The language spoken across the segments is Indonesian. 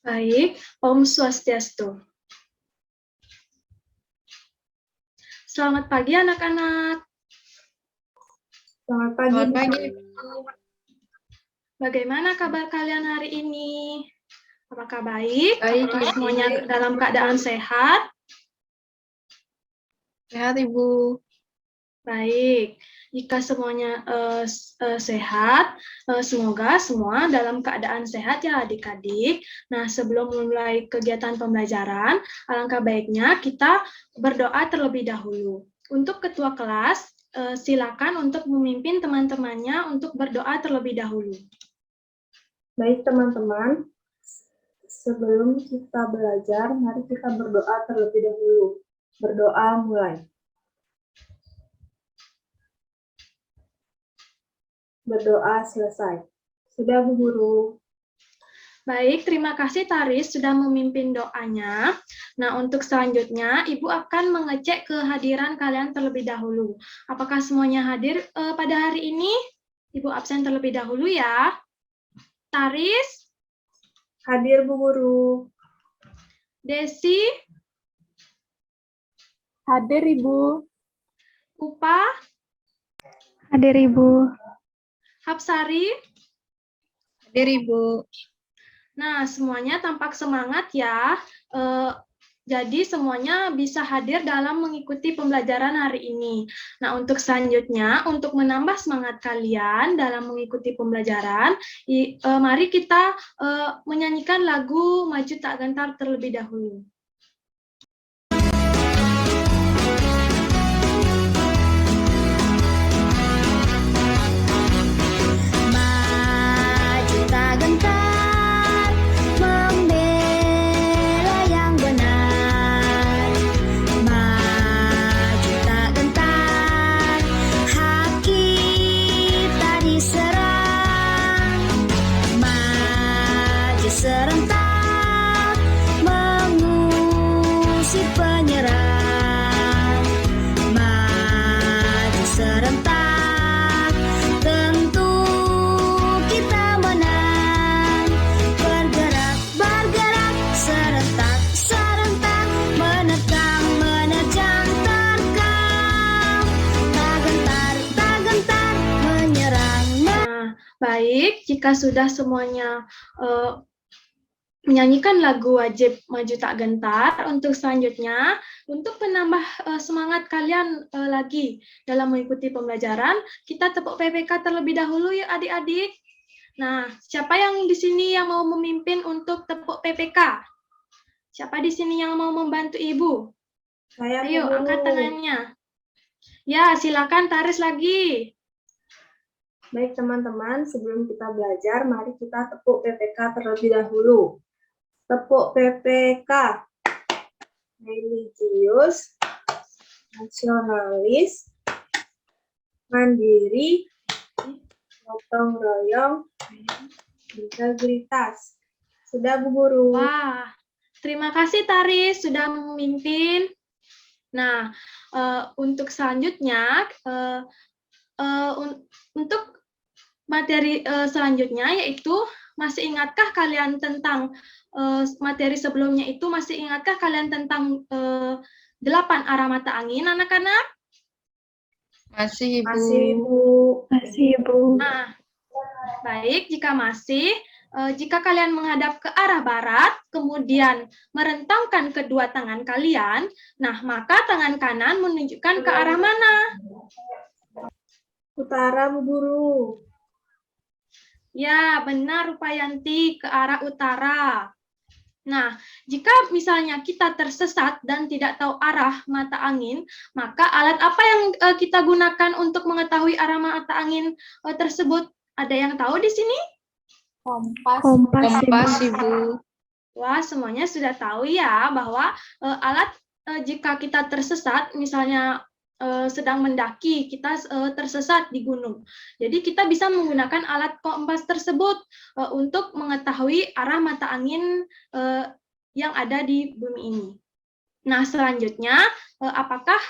Baik, Om Swastiastu. Selamat pagi anak-anak. Selamat pagi. Selamat pagi. Bagaimana kabar kalian hari ini? Apakah baik? Baik, Apakah Ibu. semuanya dalam keadaan sehat? Sehat, Ibu. Baik, jika semuanya sehat, semoga semua dalam keadaan sehat ya adik-adik. Nah, sebelum memulai kegiatan pembelajaran, alangkah baiknya kita berdoa terlebih dahulu. Untuk ketua kelas, silakan untuk memimpin teman-temannya untuk berdoa terlebih dahulu. Baik teman-teman, sebelum kita belajar, mari kita berdoa terlebih dahulu. Berdoa mulai. Berdoa selesai. Sudah, Bu Guru. Baik, terima kasih Taris sudah memimpin doanya. Nah, untuk selanjutnya, Ibu akan mengecek kehadiran kalian terlebih dahulu. Apakah semuanya hadir pada hari ini? Ibu absen terlebih dahulu ya. Taris? Hadir, Bu Guru. Desi? Hadir, Ibu. Upa? Hadir, Ibu. Hapsari? Hadir, Ibu. Nah, semuanya tampak semangat ya. Jadi semuanya bisa hadir dalam mengikuti pembelajaran hari ini. Nah, untuk selanjutnya, untuk menambah semangat kalian dalam mengikuti pembelajaran, mari kita menyanyikan lagu Maju Tak Gentar terlebih dahulu. Serentak mengusir penyerang, maju serentak tentu kita menang. Bergerak bergerak serentak serentak menerkam menerjang terkam, tak gentar menyerang. Nah, baik, jika sudah semuanya menyanyikan lagu wajib Maju Tak Gentar, untuk selanjutnya, untuk menambah semangat kalian lagi dalam mengikuti pembelajaran, kita tepuk PPK terlebih dahulu ya adik-adik. Nah, siapa yang di sini yang mau memimpin untuk tepuk PPK? Siapa di sini yang mau membantu Ibu? Saya, Ayo, Bu Guru. angkat tangannya. Ya, silakan Taris lagi. Baik teman-teman, sebelum kita belajar, mari kita tepuk PPK terlebih dahulu. Tepuk PPK. Religius, nasionalis, mandiri, gotong royong, integritas. Sudah, Bu Guru. Wah, terima kasih Taris sudah memimpin. Nah, untuk selanjutnya, untuk materi selanjutnya yaitu, masih ingatkah kalian tentang materi sebelumnya itu? Masih ingatkah kalian tentang 8 arah mata angin, anak-anak? Masih, Ibu. Masih, Bu. Masih, Ibu. Nah, baik, jika masih, jika kalian menghadap ke arah barat, kemudian merentangkan kedua tangan kalian, nah maka tangan kanan menunjukkan ke arah mana? Utara, Bu Guru. Ya, benar Rupayanti, ke arah utara. Nah, jika misalnya kita tersesat dan tidak tahu arah mata angin, maka alat apa yang kita gunakan untuk mengetahui arah mata angin tersebut? Ada yang tahu di sini? Kompas, Ibu. Wah, semuanya sudah tahu ya bahwa alat jika kita tersesat, misalnya sedang mendaki, kita tersesat di gunung. Jadi kita bisa menggunakan alat kompas tersebut untuk mengetahui arah mata angin yang ada di bumi ini. Nah, selanjutnya, apakah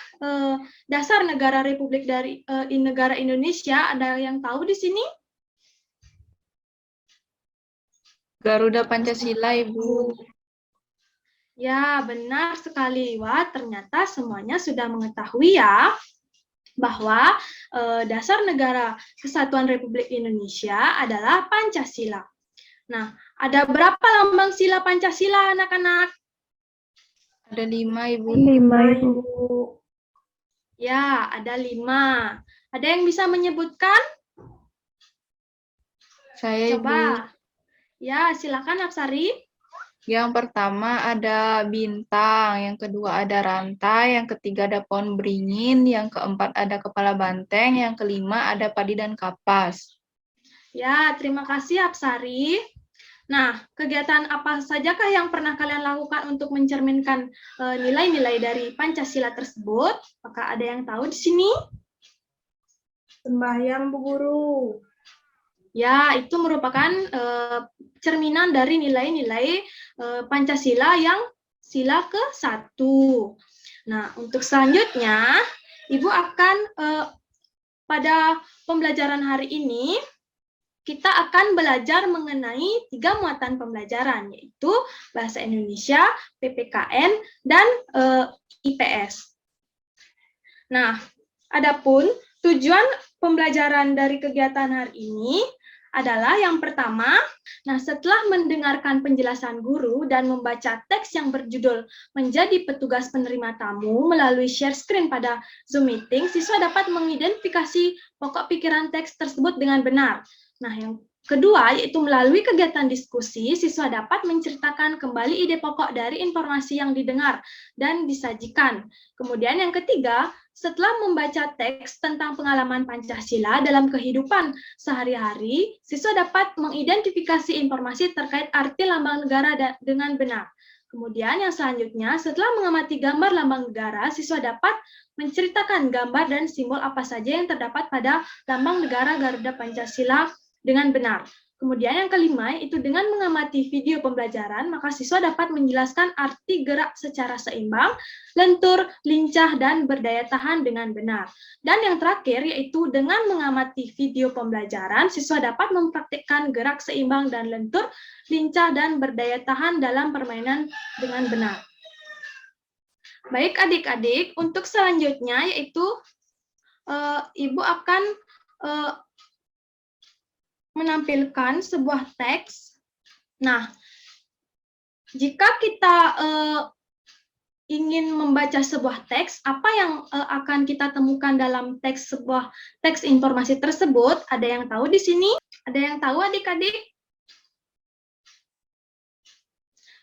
dasar negara Republik dari negara Indonesia, ada yang tahu di sini? Garuda Pancasila, Ibu. Ya, benar sekali. Wah, ternyata semuanya sudah mengetahui ya bahwa dasar negara Kesatuan Republik Indonesia adalah Pancasila. Nah, ada berapa lambang sila Pancasila, anak-anak? Ada 5, Ibu. 5, Ibu. Ya, ada 5. Ada yang bisa menyebutkan? Saya, Ibu. Coba. Ya, silakan Apsari. Yang pertama ada bintang, yang kedua ada rantai, yang ketiga ada pohon beringin, yang keempat ada kepala banteng, yang kelima ada padi dan kapas. Ya, terima kasih Apsari. Nah, kegiatan apa sajakah yang pernah kalian lakukan untuk mencerminkan nilai-nilai dari Pancasila tersebut? Apakah ada yang tahu di sini? Sembahyang, Bu Guru. Ya, itu merupakan cerminan dari nilai-nilai Pancasila yang sila ke-1. Nah, untuk selanjutnya, Ibu akan pada pembelajaran hari ini, kita akan belajar mengenai 3 muatan pembelajaran, yaitu Bahasa Indonesia, PPKN, dan IPS. Nah, adapun tujuan pembelajaran dari kegiatan hari ini adalah yang pertama, nah setelah mendengarkan penjelasan guru dan membaca teks yang berjudul Menjadi Petugas Penerima Tamu melalui share screen pada Zoom meeting, siswa dapat mengidentifikasi pokok pikiran teks tersebut dengan benar. Nah, yang kedua, yaitu melalui kegiatan diskusi, siswa dapat menceritakan kembali ide pokok dari informasi yang didengar dan disajikan. Kemudian yang ketiga, setelah membaca teks tentang pengalaman Pancasila dalam kehidupan sehari-hari, siswa dapat mengidentifikasi informasi terkait arti lambang negara dengan benar. Kemudian yang selanjutnya, setelah mengamati gambar lambang negara, siswa dapat menceritakan gambar dan simbol apa saja yang terdapat pada lambang negara Garuda Pancasila dengan benar. Kemudian yang kelima, itu dengan mengamati video pembelajaran, maka siswa dapat menjelaskan arti gerak secara seimbang, lentur, lincah, dan berdaya tahan dengan benar. Dan yang terakhir, yaitu dengan mengamati video pembelajaran, siswa dapat mempraktikkan gerak seimbang dan lentur, lincah, dan berdaya tahan dalam permainan dengan benar. Baik adik-adik, untuk selanjutnya yaitu Ibu akan menampilkan sebuah teks. Nah, jika kita ingin membaca sebuah teks, apa yang akan kita temukan dalam sebuah teks informasi tersebut? Ada yang tahu di sini? Ada yang tahu adik-adik?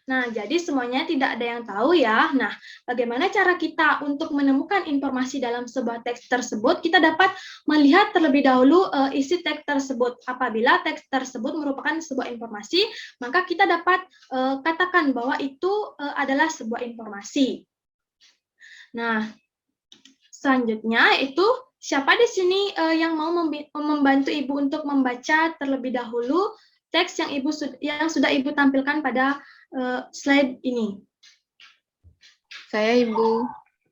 Nah, jadi semuanya tidak ada yang tahu ya. Nah, bagaimana cara kita untuk menemukan informasi dalam sebuah teks tersebut? Kita dapat melihat terlebih dahulu isi teks tersebut. Apabila teks tersebut merupakan sebuah informasi, maka kita dapat katakan bahwa itu adalah sebuah informasi. Nah, selanjutnya itu siapa di sini yang mau membantu Ibu untuk membaca terlebih dahulu teks yang sudah Ibu tampilkan pada slide ini? Saya, Ibu.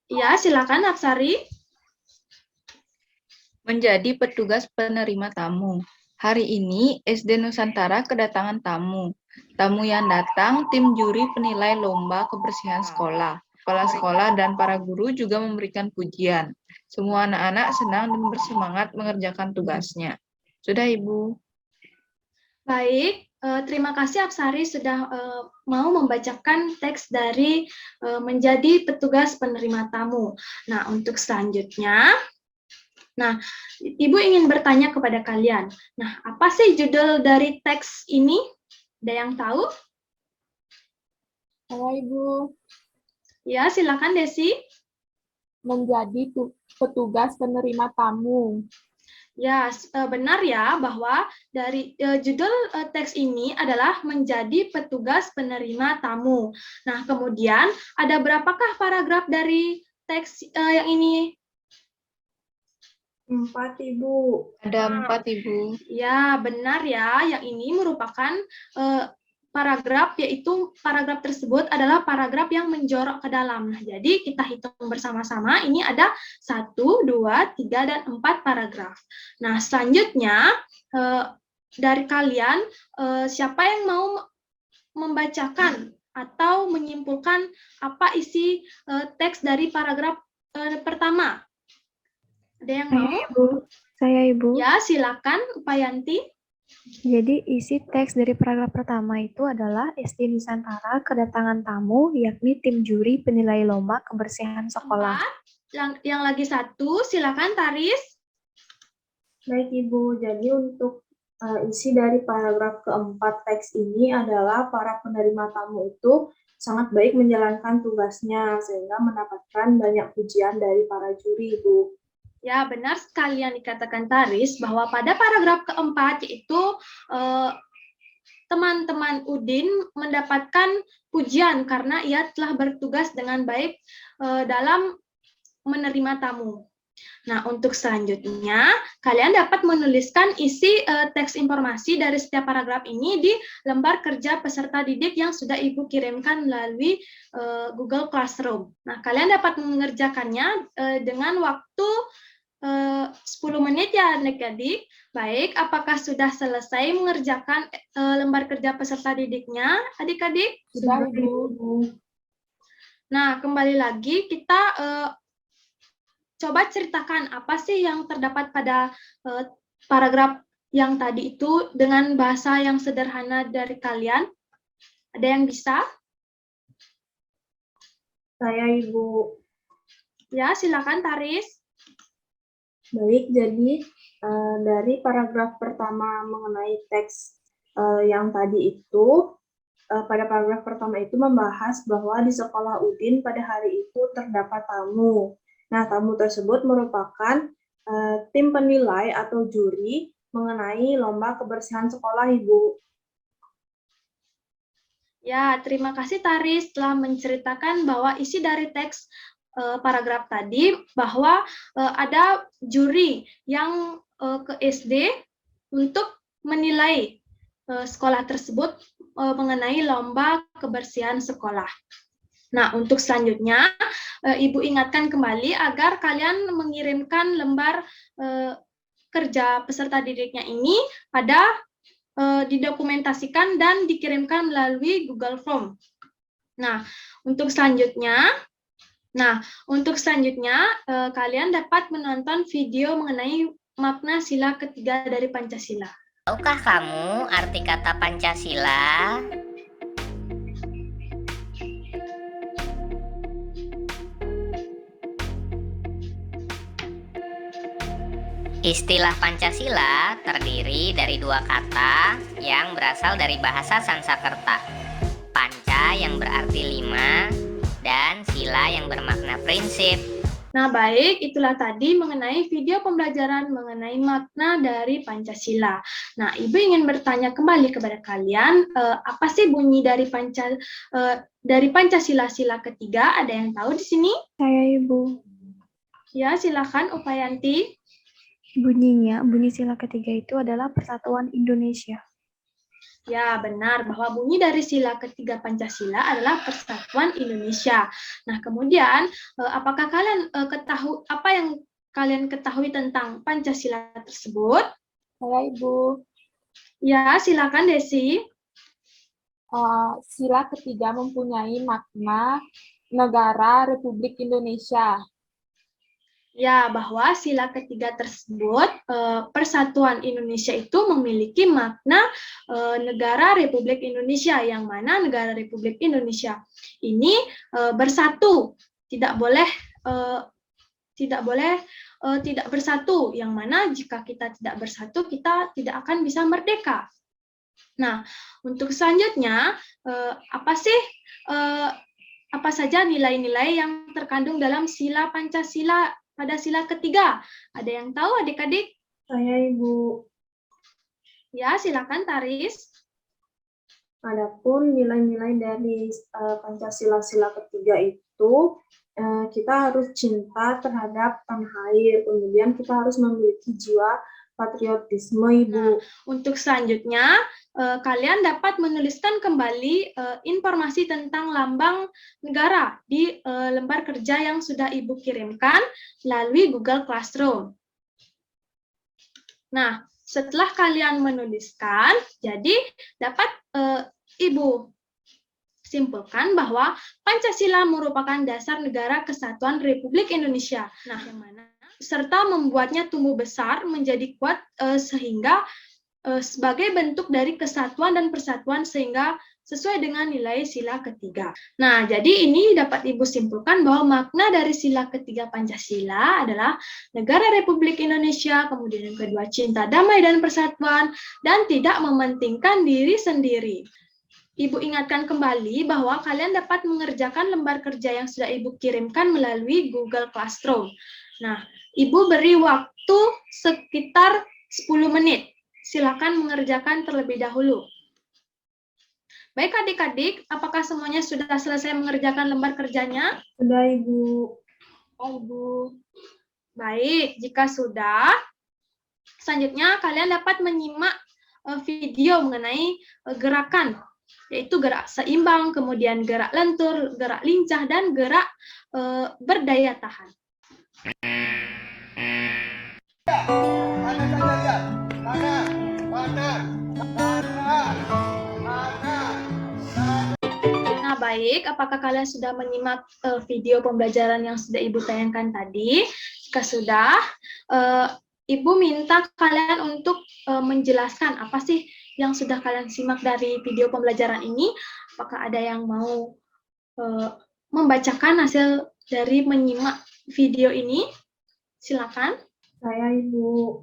Ya, silakan Apsari. Menjadi petugas penerima tamu. Hari ini SD Nusantara kedatangan tamu. Tamu yang datang tim juri penilai lomba kebersihan sekolah. Kepala sekolah dan para guru juga memberikan pujian. Semua anak-anak senang dan bersemangat mengerjakan tugasnya. Sudah, Ibu. Baik, terima kasih Apsari sudah mau membacakan teks dari Menjadi Petugas Penerima Tamu. Nah, untuk selanjutnya, nah, Ibu ingin bertanya kepada kalian. Nah, apa sih judul dari teks ini? Ada yang tahu? Halo Ibu, Ya, silakan Desi. menjadi petugas penerima tamu. Ya, benar ya bahwa dari judul teks ini adalah Menjadi Petugas Penerima Tamu. Nah, kemudian ada berapakah paragraf dari teks yang ini? 4, Ibu. Ada 4, Ibu. Ya, benar ya. Yang ini merupakan paragraf, yaitu paragraf tersebut adalah paragraf yang menjorok ke dalam. Nah, jadi kita hitung bersama-sama, ini ada 1, 2, 3, dan 4 paragraf. Nah, selanjutnya dari kalian, siapa yang mau membacakan atau menyimpulkan apa isi teks dari paragraf pertama. Ada yang Saya, mau? Ibu. Saya, Ibu. Ya, silakan Upayanti. Jadi isi teks dari paragraf pertama itu adalah SD Nusantara kedatangan tamu, yakni tim juri penilai lomba kebersihan sekolah. 4. Yang lagi 1, silakan Taris. Baik Ibu, jadi untuk isi dari paragraf keempat teks ini adalah para penerima tamu itu sangat baik menjalankan tugasnya sehingga mendapatkan banyak pujian dari para juri, Ibu. Ya, benar sekali yang dikatakan Taris bahwa pada paragraf keempat yaitu teman-teman Udin mendapatkan pujian karena ia telah bertugas dengan baik dalam menerima tamu. Nah, untuk selanjutnya, kalian dapat menuliskan isi teks informasi dari setiap paragraf ini di lembar kerja peserta didik yang sudah Ibu kirimkan melalui Google Classroom. Nah, kalian dapat mengerjakannya dengan waktu 10 menit ya adik-adik. Baik, apakah sudah selesai mengerjakan lembar kerja peserta didiknya adik-adik? Sudah, Ibu. Nah, kembali lagi kita coba ceritakan apa sih yang terdapat pada paragraf yang tadi itu dengan bahasa yang sederhana dari kalian. Ada yang bisa? Saya Ibu. Ya, silakan Taris. Baik, jadi dari paragraf pertama mengenai teks yang tadi itu, pada paragraf pertama itu membahas bahwa di sekolah Udin pada hari itu terdapat tamu. Nah, tamu tersebut merupakan tim penilai atau juri mengenai lomba kebersihan sekolah, Ibu. Ya, terima kasih Taris telah menceritakan bahwa isi dari teks paragraf tadi bahwa ada juri yang ke SD untuk menilai sekolah tersebut mengenai lomba kebersihan sekolah. Nah, untuk selanjutnya, Ibu ingatkan kembali agar kalian mengirimkan lembar kerja peserta didiknya ini pada didokumentasikan dan dikirimkan melalui Google Form. Nah, untuk selanjutnya, kalian dapat menonton video mengenai makna sila ketiga dari Pancasila. Tahukah kamu arti kata Pancasila? Istilah Pancasila terdiri dari dua kata yang berasal dari bahasa Sanskerta. Panca yang berarti 5 dan sila yang bermakna prinsip. Nah, baik, itulah tadi mengenai video pembelajaran mengenai makna dari Pancasila. Nah, Ibu ingin bertanya kembali kepada kalian, apa sih bunyi dari Pancasila sila ketiga? Ada yang tahu di sini? Saya, Ibu. Ya, silakan Upayanti. Bunyi sila ketiga itu adalah Persatuan Indonesia. Ya, benar bahwa bunyi dari sila ketiga Pancasila adalah Persatuan Indonesia. Nah, kemudian apakah kalian apa yang kalian ketahui tentang Pancasila tersebut? Saya, Ibu. Ya, silakan Desi. Sila ketiga mempunyai makna negara Republik Indonesia. Ya, bahwa sila ketiga tersebut, Persatuan Indonesia itu memiliki makna negara Republik Indonesia, yang mana negara Republik Indonesia ini bersatu, tidak boleh tidak bersatu, yang mana jika kita tidak bersatu, kita tidak akan bisa merdeka. Nah, untuk selanjutnya, apa saja nilai-nilai yang terkandung dalam sila Pancasila pada sila ketiga? Ada yang tahu adik-adik? Saya Ibu. Ya, silakan Taris. Adapun nilai-nilai dari Pancasila sila ketiga itu, kita harus cinta terhadap tanah air, kemudian kita harus memiliki jiwa patriotisme, Ibu. Untuk selanjutnya, kalian dapat menuliskan kembali informasi tentang lambang negara di lembar kerja yang sudah Ibu kirimkan melalui Google Classroom. Nah, setelah kalian menuliskan, jadi dapat Ibu simpulkan bahwa Pancasila merupakan dasar negara kesatuan Republik Indonesia. Nah, yang mana serta membuatnya tumbuh besar menjadi kuat sehingga sebagai bentuk dari kesatuan dan persatuan sehingga sesuai dengan nilai sila ketiga. Nah, jadi ini dapat Ibu simpulkan bahwa makna dari sila ketiga Pancasila adalah negara Republik Indonesia, kemudian yang kedua cinta damai dan persatuan, dan tidak mementingkan diri sendiri. Ibu ingatkan kembali bahwa kalian dapat mengerjakan lembar kerja yang sudah Ibu kirimkan melalui Google Classroom. Nah, Ibu beri waktu sekitar 10 menit. Silakan mengerjakan terlebih dahulu. Baik adik-adik, apakah semuanya sudah selesai mengerjakan lembar kerjanya? Sudah, Ibu. Oh, Ibu. Baik, jika sudah, selanjutnya kalian dapat menyimak video mengenai gerakan, yaitu gerak seimbang, kemudian gerak lentur, gerak lincah, dan gerak berdaya tahan. Nah, baik, apakah kalian sudah menyimak video pembelajaran yang sudah Ibu tayangkan tadi? Jika sudah, Ibu minta kalian untuk menjelaskan apa sih yang sudah kalian simak dari video pembelajaran ini. Apakah ada yang mau membacakan hasil dari menyimak video ini? Silakan. Saya, Ibu.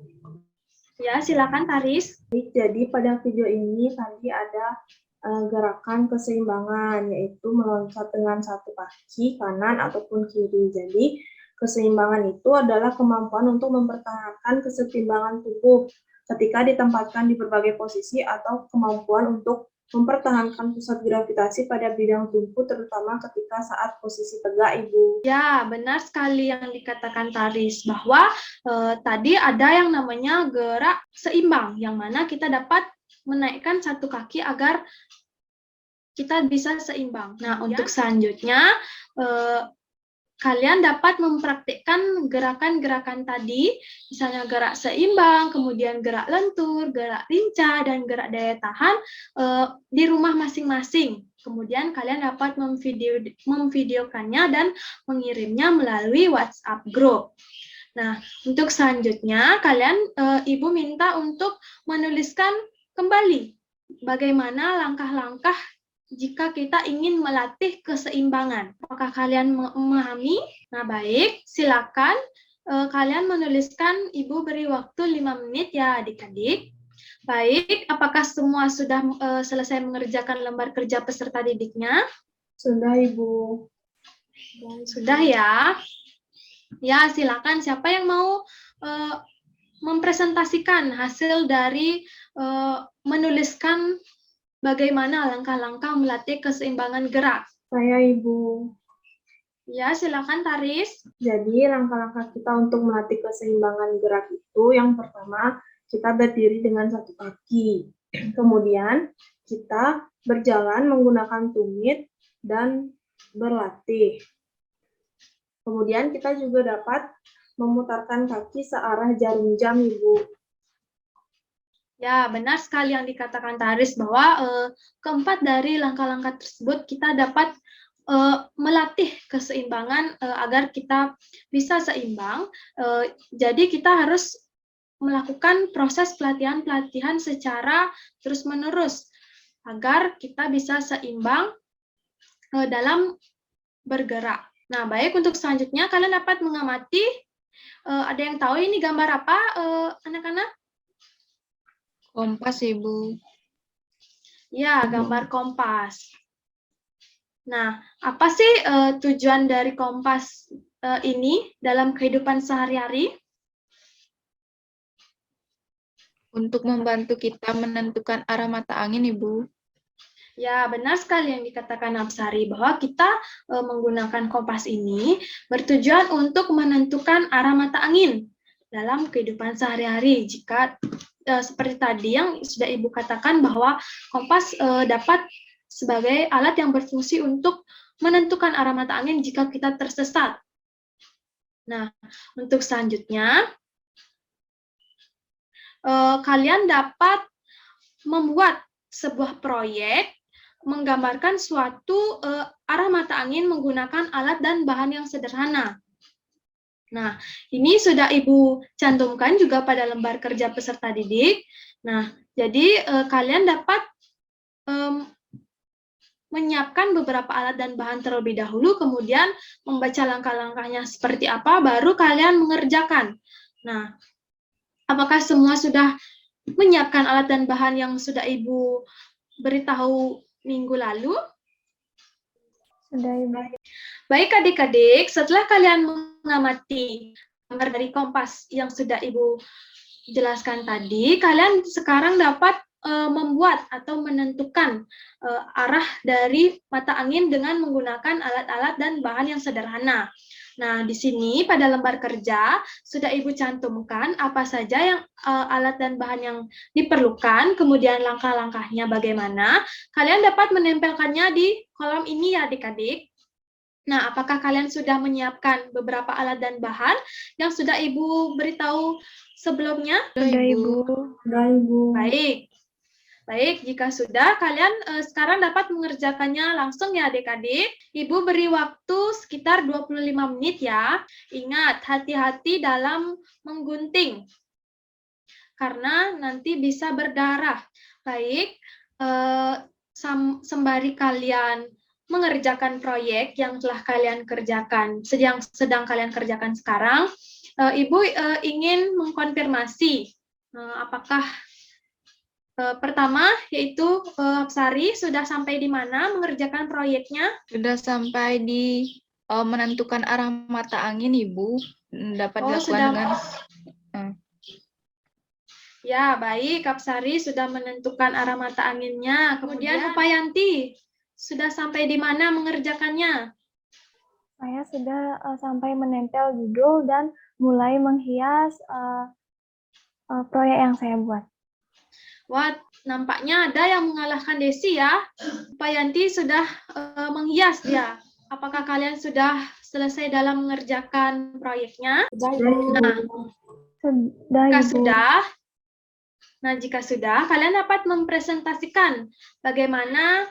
Ya, silakan Taris. Jadi pada video ini tadi ada gerakan keseimbangan, yaitu meloncat dengan satu kaki kanan ataupun kiri. Jadi keseimbangan itu adalah kemampuan untuk mempertahankan kesetimbangan tubuh ketika ditempatkan di berbagai posisi atau kemampuan untuk mempertahankan pusat gravitasi pada bidang tubuh terutama ketika saat posisi tegak, Ibu. Ya, benar sekali yang dikatakan Taris, bahwa tadi ada yang namanya gerak seimbang, yang mana kita dapat menaikkan satu kaki agar kita bisa seimbang. Nah, untuk selanjutnya, kalian dapat mempraktikkan gerakan-gerakan tadi, misalnya gerak seimbang, kemudian gerak lentur, gerak lincah, dan gerak daya tahan di rumah masing-masing. Kemudian kalian dapat memvideokannya dan mengirimnya melalui WhatsApp group. Nah, untuk selanjutnya, Ibu minta untuk menuliskan kembali bagaimana langkah-langkah jika kita ingin melatih keseimbangan. Apakah kalian memahami? Nah, baik, silakan kalian menuliskan. Ibu beri waktu 5 menit ya adik-adik. Baik, apakah semua sudah selesai mengerjakan lembar kerja peserta didiknya? Sudah, Ibu. Sudah ya? Ya, silakan. Siapa yang mau mempresentasikan hasil dari menuliskan bagaimana langkah-langkah melatih keseimbangan gerak? Saya, Ibu. Ya, silakan Taris. Jadi langkah-langkah kita untuk melatih keseimbangan gerak itu yang pertama, kita berdiri dengan satu kaki. Kemudian kita berjalan menggunakan tumit dan berlatih. Kemudian kita juga dapat memutarkan kaki searah jarum jam, Ibu. Ya, benar sekali yang dikatakan Taris bahwa keempat dari langkah-langkah tersebut kita dapat melatih keseimbangan agar kita bisa seimbang. Jadi kita harus melakukan proses pelatihan-pelatihan secara terus-menerus agar kita bisa seimbang dalam bergerak. Nah, baik, untuk selanjutnya kalian dapat mengamati, ada yang tahu ini gambar apa, anak-anak? Kompas, Ibu. Ya, gambar kompas. Nah, apa sih tujuan dari kompas ini dalam kehidupan sehari-hari? Untuk membantu kita menentukan arah mata angin, Ibu. Ya, benar sekali yang dikatakan Absari, bahwa kita menggunakan kompas ini bertujuan untuk menentukan arah mata angin dalam kehidupan sehari-hari. Jika seperti tadi yang sudah Ibu katakan bahwa kompas dapat sebagai alat yang berfungsi untuk menentukan arah mata angin jika kita tersesat. Nah, untuk selanjutnya, kalian dapat membuat sebuah proyek menggambarkan suatu arah mata angin menggunakan alat dan bahan yang sederhana. Nah, ini sudah Ibu cantumkan juga pada lembar kerja peserta didik. Nah, jadi kalian dapat menyiapkan beberapa alat dan bahan terlebih dahulu, kemudian membaca langkah-langkahnya seperti apa, baru kalian mengerjakan. Nah, apakah semua sudah menyiapkan alat dan bahan yang sudah Ibu beritahu minggu lalu? Sudah, Ibu. Baik adik-adik, setelah kalian mengamati gambar dari kompas yang sudah Ibu jelaskan tadi, kalian sekarang dapat membuat atau menentukan arah dari mata angin dengan menggunakan alat-alat dan bahan yang sederhana. Nah, di sini pada lembar kerja sudah Ibu cantumkan apa saja yang alat dan bahan yang diperlukan, kemudian langkah-langkahnya bagaimana. Kalian dapat menempelkannya di kolom ini ya adik-adik. Nah, apakah kalian sudah menyiapkan beberapa alat dan bahan yang sudah Ibu beritahu sebelumnya? Sudah, Ibu. Sudah, Ibu. Baik, jika sudah, kalian sekarang dapat mengerjakannya langsung ya adik-adik. Ibu beri waktu sekitar 25 menit ya. Ingat, hati-hati dalam menggunting, karena nanti bisa berdarah. Baik, sembari kalian mengerjakan proyek yang telah kalian kerjakan, sedang kalian kerjakan sekarang, Ibu ingin mengkonfirmasi apakah pertama yaitu Sari sudah sampai di mana mengerjakan proyeknya? Sudah sampai di menentukan arah mata angin, Ibu. Dapat dilakukan dengan Ya, baik, Kapsari sudah menentukan arah mata anginnya. Kemudian Upayanti, sudah sampai di mana mengerjakannya? Saya sudah sampai menempel judul dan mulai menghias proyek yang saya buat. Wah, nampaknya ada yang mengalahkan Desi ya. Upayanti sudah menghias dia. Apakah kalian sudah selesai dalam mengerjakan proyeknya? Jika sudah, kalian dapat mempresentasikan bagaimana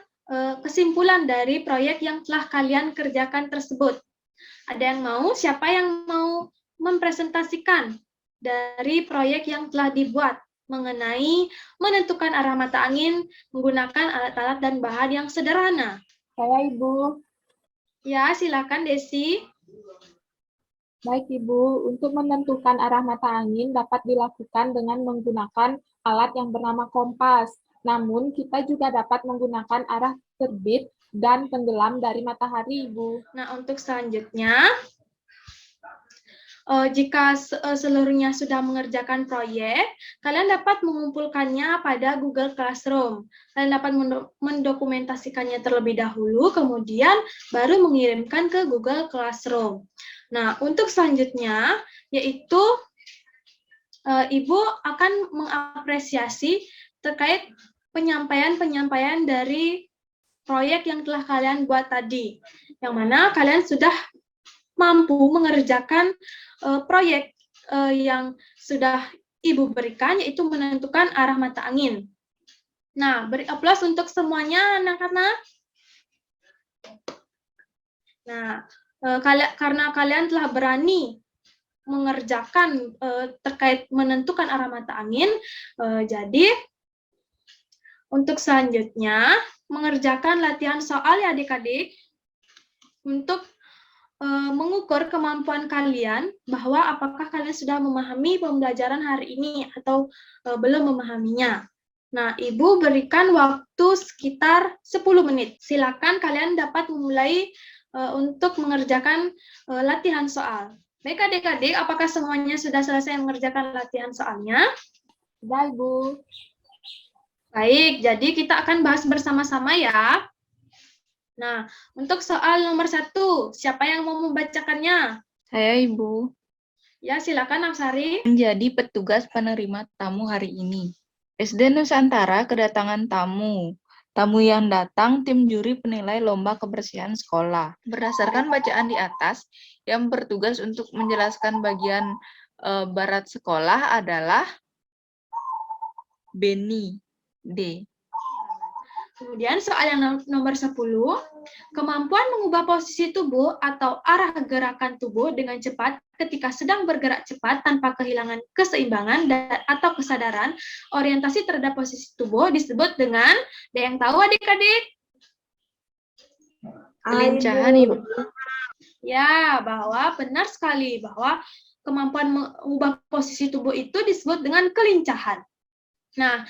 kesimpulan dari proyek yang telah kalian kerjakan tersebut. Ada yang mau? Siapa yang mau mempresentasikan dari proyek yang telah dibuat mengenai menentukan arah mata angin menggunakan alat-alat dan bahan yang sederhana? Saya, Ibu. Ya, silakan Desi. Baik, Ibu. Untuk menentukan arah mata angin dapat dilakukan dengan menggunakan alat yang bernama kompas. Namun, kita juga dapat menggunakan arah terbit dan tenggelam dari matahari, Ibu. Nah, untuk selanjutnya, jika seluruhnya sudah mengerjakan proyek, kalian dapat mengumpulkannya pada Google Classroom. Kalian dapat mendokumentasikannya terlebih dahulu, kemudian baru mengirimkan ke Google Classroom. Nah, untuk selanjutnya, yaitu Ibu akan mengapresiasi terkait penyampaian-penyampaian dari proyek yang telah kalian buat tadi, yang mana kalian sudah mampu mengerjakan proyek yang sudah Ibu berikan, yaitu menentukan arah mata angin. Nah, beri aplaus untuk semuanya, anak-anak. Nah, karena kalian telah berani mengerjakan terkait menentukan arah mata angin, jadi untuk selanjutnya mengerjakan latihan soal ya adik-adik, untuk mengukur kemampuan kalian bahwa apakah kalian sudah memahami pembelajaran hari ini atau belum memahaminya. Nah, Ibu berikan waktu sekitar 10 menit. Silakan kalian dapat memulai untuk mengerjakan latihan soal. Baik adik-adik, apakah semuanya sudah selesai mengerjakan latihan soalnya? Sudah, Ibu. Baik, jadi kita akan bahas bersama-sama ya. Nah, untuk soal nomor 1, siapa yang mau membacakannya? Saya, Ibu. Ya, silakan Apsari. Menjadi petugas penerima tamu hari ini. SD Nusantara kedatangan tamu. Tamu yang datang tim juri penilai lomba kebersihan sekolah. Berdasarkan bacaan di atas, yang bertugas untuk menjelaskan bagian barat sekolah adalah Beni D. Kemudian soal yang nomor 10, kemampuan mengubah posisi tubuh atau arah gerakan tubuh dengan cepat ketika sedang bergerak cepat tanpa kehilangan keseimbangan atau kesadaran orientasi terhadap posisi tubuh disebut dengan, ada yang tahu adik-adik? Kelincahan, Ibu. Ya, bahwa benar sekali bahwa kemampuan mengubah posisi tubuh itu disebut dengan kelincahan. Nah,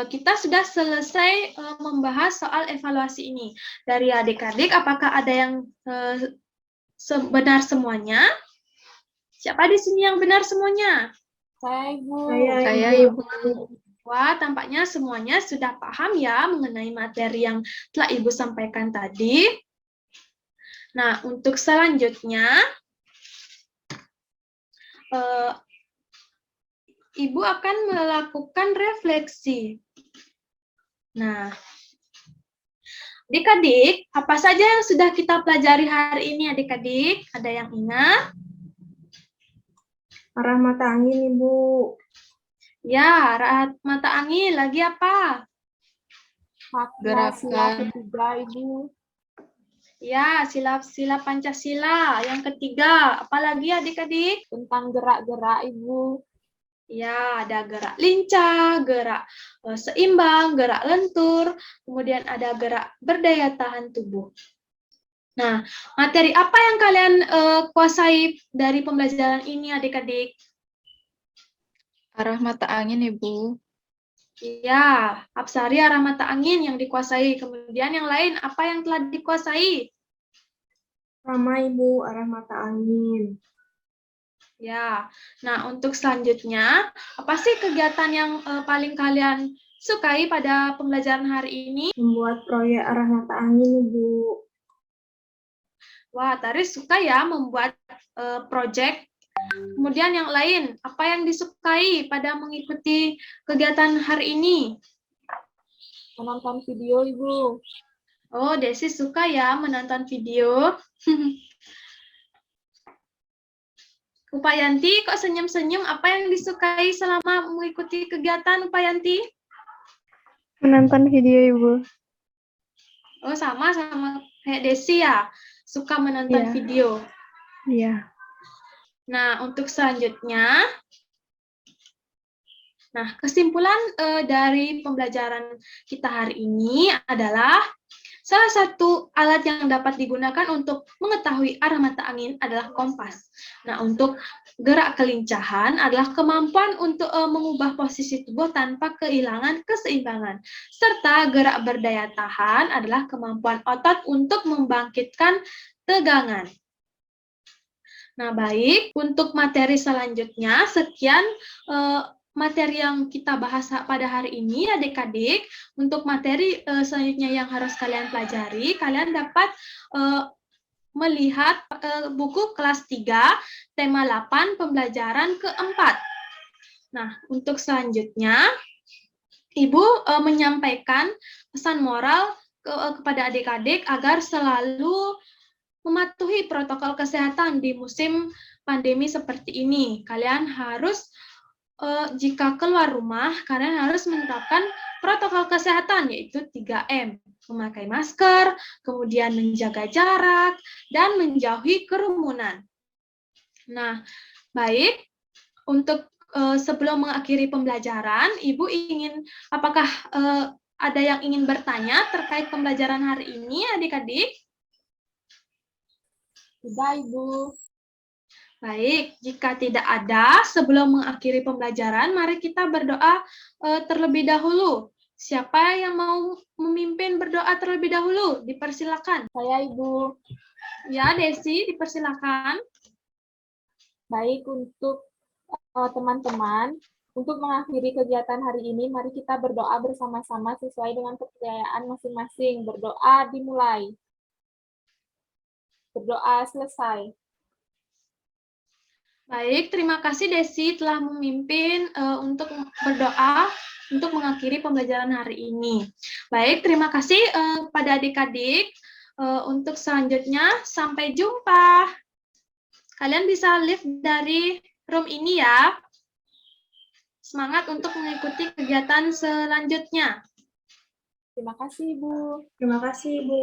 kita sudah selesai membahas soal evaluasi ini. Dari adik-adik, apakah ada yang benar semuanya? Siapa di sini yang benar semuanya? Saya, Ibu. Saya, Ibu. Wah, tampaknya semuanya sudah paham ya mengenai materi yang telah Ibu sampaikan tadi. Nah, untuk selanjutnya, Ibu akan melakukan refleksi. Nah, adik-adik, apa saja yang sudah kita pelajari hari ini adik-adik? Ada yang ingat? Arah mata angin, Ibu. Ya, arah mata angin. Lagi apa? Makna sila Gerakan. ketiga, Ibu. Ya, sila Pancasila. Yang ketiga, apalagi adik-adik? Tentang gerak-gerak, Ibu. Ya, ada gerak lincah, gerak seimbang, gerak lentur, kemudian ada gerak berdaya tahan tubuh. Nah, materi apa yang kalian kuasai dari pembelajaran ini adik-adik? Arah mata angin, Ibu. Ya, Apsari arah mata angin yang dikuasai. Kemudian yang lain, apa yang telah dikuasai? Sama, Ibu, arah mata angin. Ya, nah untuk selanjutnya, apa sih kegiatan yang paling kalian sukai pada pembelajaran hari ini? Membuat proyek arah mata angin, Ibu. Wah, Taris suka ya membuat proyek. Kemudian yang lain, apa yang disukai pada mengikuti kegiatan hari ini? Menonton video, Ibu. Oh, Desi suka ya menonton video. Upayanti, kok senyum-senyum? Apa yang disukai selama mengikuti kegiatan Upayanti? Menonton video, Ibu. Oh, sama kayak Desi ya, suka menonton Iya. video. Iya. Nah, untuk selanjutnya, kesimpulan dari pembelajaran kita hari ini adalah salah satu alat yang dapat digunakan untuk mengetahui arah mata angin adalah kompas. Nah, untuk gerak kelincahan adalah kemampuan untuk mengubah posisi tubuh tanpa kehilangan keseimbangan. Serta gerak berdaya tahan adalah kemampuan otot untuk membangkitkan tegangan. Nah, baik, untuk materi selanjutnya, sekian materi yang kita bahas pada hari ini, adik-adik. Untuk materi selanjutnya yang harus kalian pelajari, kalian dapat melihat buku kelas 3, tema 8, pembelajaran keempat. Nah, untuk selanjutnya, Ibu menyampaikan pesan moral kepada adik-adik agar selalu mematuhi protokol kesehatan di musim pandemi seperti ini. Kalian harus jika keluar rumah, kalian harus menerapkan protokol kesehatan, yaitu 3M. Memakai masker, kemudian menjaga jarak, dan menjauhi kerumunan. Nah, baik. Untuk sebelum mengakhiri pembelajaran, Ibu apakah ada yang ingin bertanya terkait pembelajaran hari ini, adik-adik? Tidak, Ibu. Baik, jika tidak ada, sebelum mengakhiri pembelajaran, mari kita berdoa terlebih dahulu. Siapa yang mau memimpin berdoa terlebih dahulu? Dipersilakan. Saya, Ibu. Ya, Desi, dipersilakan. Baik, untuk teman-teman, untuk mengakhiri kegiatan hari ini, mari kita berdoa bersama-sama sesuai dengan kepercayaan masing-masing. Berdoa dimulai. Berdoa selesai. Baik, terima kasih Desi telah memimpin untuk berdoa untuk mengakhiri pembelajaran hari ini. Baik, terima kasih kepada adik-adik. Untuk selanjutnya, sampai jumpa. Kalian bisa leave dari room ini ya. Semangat untuk mengikuti kegiatan selanjutnya. Terima kasih, Ibu. Terima kasih, Ibu.